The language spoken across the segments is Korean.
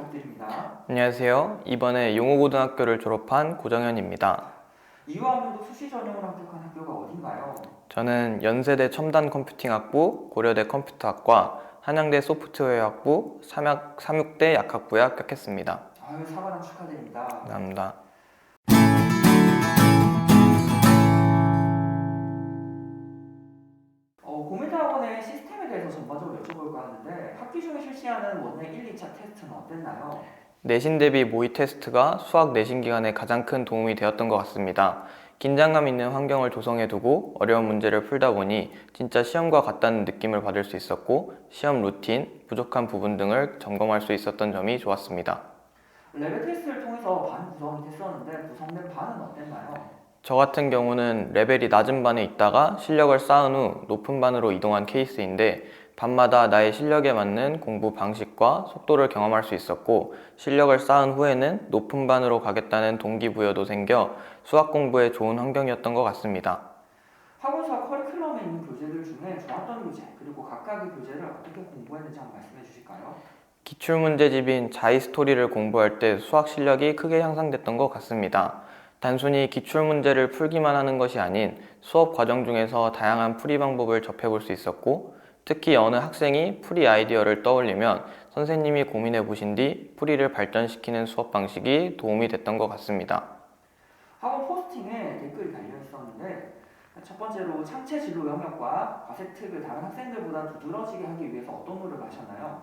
부탁드립니다. 안녕하세요. 이번에 용호고등학교를 졸업한 고정현입니다. 이화여도 수시 전형으로 합격한 학교가 어딘가요? 저는 연세대 첨단컴퓨팅학부, 고려대 컴퓨터학과, 한양대 소프트웨어학부, 삼육대 약학부에 합격했습니다. 사과랑 축하드립니다. 감사합니다. 컴퓨터 학원의 시스템에 대해서 전반적으로 여쭤볼까 하는데 학기 중에 실시하는 원내 1, 2차 테스트는 어땠나요? 내신 대비 모의 테스트가 수학 내신 기간에 가장 큰 도움이 되었던 것 같습니다. 긴장감 있는 환경을 조성해 두고 어려운 문제를 풀다 보니 진짜 시험과 같다는 느낌을 받을 수 있었고 시험 루틴, 부족한 부분 등을 점검할 수 있었던 점이 좋았습니다. 레벨 테스트를 통해서 반 구성이 됐었는데 구성된 반은 어땠나요? 저 같은 경우는 레벨이 낮은 반에 있다가 실력을 쌓은 후 높은 반으로 이동한 케이스인데 반마다 나의 실력에 맞는 공부 방식과 속도를 경험할 수 있었고 실력을 쌓은 후에는 높은 반으로 가겠다는 동기부여도 생겨 수학 공부에 좋은 환경이었던 것 같습니다. 학원 수학 커리큘럼에 있는 교재들 중에 좋았던 교재 그리고 각각의 교재를 어떻게 공부했는지 한번 말씀해 주실까요? 기출문제집인 자이스토리를 공부할 때 수학 실력이 크게 향상됐던 것 같습니다. 단순히 기출문제를 풀기만 하는 것이 아닌 수업 과정 중에서 다양한 풀이 방법을 접해볼 수 있었고 특히 어느 학생이 풀이 아이디어를 떠올리면 선생님이 고민해 보신 뒤 풀이를 발전시키는 수업 방식이 도움이 됐던 것 같습니다. 학원 포스팅에 댓글이 달려 있었는데 첫 번째로 창체 진로 영역과 과세특을 다른 학생들보다 두드러지게 하기 위해서 어떤 노력을 하셨나요?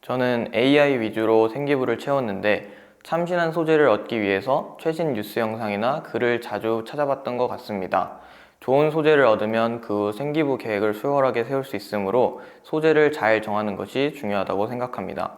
저는 AI 위주로 생기부를 채웠는데 참신한 소재를 얻기 위해서 최신 뉴스 영상이나 글을 자주 찾아봤던 것 같습니다. 좋은 소재를 얻으면 그 후 생기부 계획을 수월하게 세울 수 있으므로 소재를 잘 정하는 것이 중요하다고 생각합니다.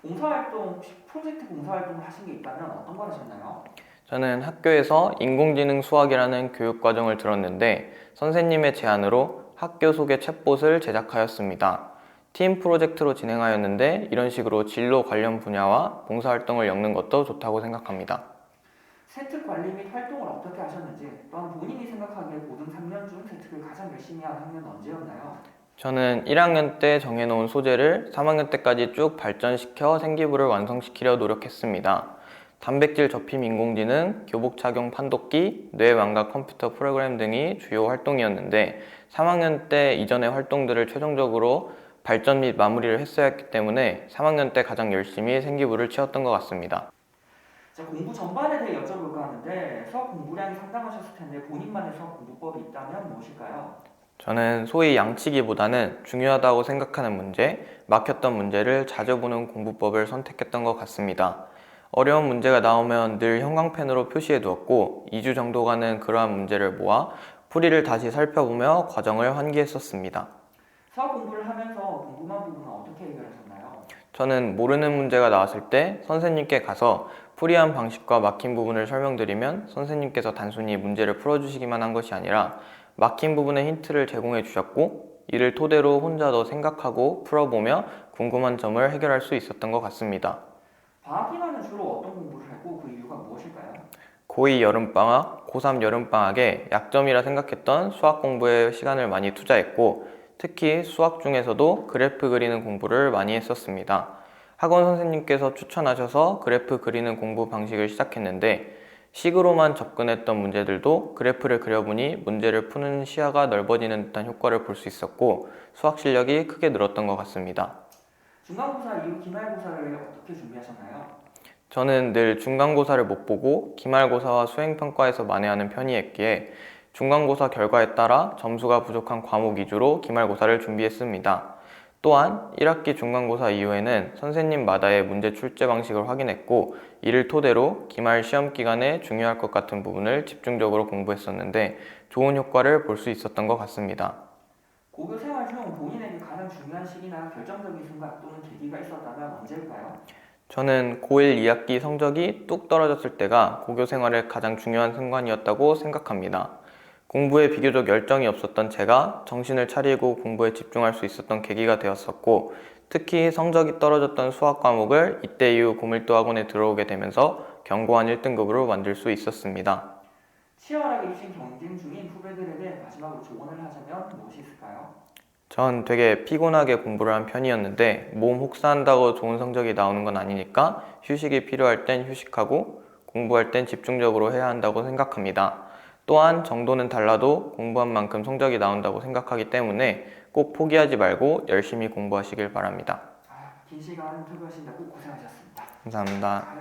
봉사활동, 혹시 프로젝트 봉사활동을 하신 게 있다면 어떤 걸 하셨나요? 저는 학교에서 인공지능 수학이라는 교육과정을 들었는데 선생님의 제안으로 학교 소개 챗봇을 제작하였습니다. 팀 프로젝트로 진행하였는데 이런 식으로 진로 관련 분야와 봉사활동을 엮는 것도 좋다고 생각합니다. 세특 관리 및 활동을 어떻게 하셨는지 또한 본인이 생각하기에 고등 3년 중 세특을 가장 열심히 한 학년은 언제였나요? 저는 1학년 때 정해놓은 소재를 3학년 때까지 쭉 발전시켜 생기부를 완성시키려 노력했습니다. 단백질 접힘 인공지능, 교복 착용 판독기, 뇌망각 컴퓨터 프로그램 등이 주요 활동이었는데 3학년 때 이전의 활동들을 최종적으로 발전 및 마무리를 했어야 했기 때문에 3학년 때 가장 열심히 생기부를 채웠던 것 같습니다. 자, 공부 전반에 대해 여쭤볼까 하는데 수학 공부량이 상당하셨을 텐데 본인만의 수학 공부법이 있다면 무엇일까요? 저는 소위 양치기보다는 중요하다고 생각하는 문제, 막혔던 문제를 자주 보는 공부법을 선택했던 것 같습니다. 어려운 문제가 나오면 늘 형광펜으로 표시해 두었고 2주 정도가는 그러한 문제를 모아 풀이를 다시 살펴보며 과정을 환기했었습니다. 수학 공부를 하면서 궁금한 부분은 어떻게 해결하셨나요? 저는 모르는 문제가 나왔을 때 선생님께 가서 풀이한 방식과 막힌 부분을 설명드리면 선생님께서 단순히 문제를 풀어주시기만 한 것이 아니라 막힌 부분의 힌트를 제공해 주셨고 이를 토대로 혼자 더 생각하고 풀어보며 궁금한 점을 해결할 수 있었던 것 같습니다. 방학 기간은 주로 어떤 공부를 하고 그 이유가 무엇일까요? 고2 여름방학, 고3 여름방학에 약점이라 생각했던 수학 공부에 시간을 많이 투자했고 특히 수학 중에서도 그래프 그리는 공부를 많이 했었습니다. 학원 선생님께서 추천하셔서 그래프 그리는 공부 방식을 시작했는데 식으로만 접근했던 문제들도 그래프를 그려보니 문제를 푸는 시야가 넓어지는 듯한 효과를 볼 수 있었고 수학 실력이 크게 늘었던 것 같습니다. 중간고사 이후 기말고사를 어떻게 준비하셨나요? 저는 늘 중간고사를 못 보고 기말고사와 수행평가에서 만회하는 편이었기에 중간고사 결과에 따라 점수가 부족한 과목 위주로 기말고사를 준비했습니다. 또한 1학기 중간고사 이후에는 선생님마다의 문제 출제 방식을 확인했고 이를 토대로 기말 시험 기간에 중요할 것 같은 부분을 집중적으로 공부했었는데 좋은 효과를 볼 수 있었던 것 같습니다. 고교 생활 중 본인에게 가장 중요한 시기나 결정적인 순간 또는 계기가 있었다면 언제일까요? 저는 고1 2학기 성적이 뚝 떨어졌을 때가 고교 생활의 가장 중요한 순간이었다고 생각합니다. 공부에 비교적 열정이 없었던 제가 정신을 차리고 공부에 집중할 수 있었던 계기가 되었었고 특히 성적이 떨어졌던 수학 과목을 이때 이후 고밀도 학원에 들어오게 되면서 견고한 1등급으로 만들 수 있었습니다. 치열하게 입신 경쟁 중인 후배들에게 마지막으로 조언을 하자면 무엇이 있을까요? 전 되게 피곤하게 공부를 한 편이었는데 몸 혹사한다고 좋은 성적이 나오는 건 아니니까 휴식이 필요할 땐 휴식하고 공부할 땐 집중적으로 해야 한다고 생각합니다. 또한 정도는 달라도 공부한 만큼 성적이 나온다고 생각하기 때문에 꼭 포기하지 말고 열심히 공부하시길 바랍니다. 긴 시간 투표하신다고 고생하셨습니다. 감사합니다.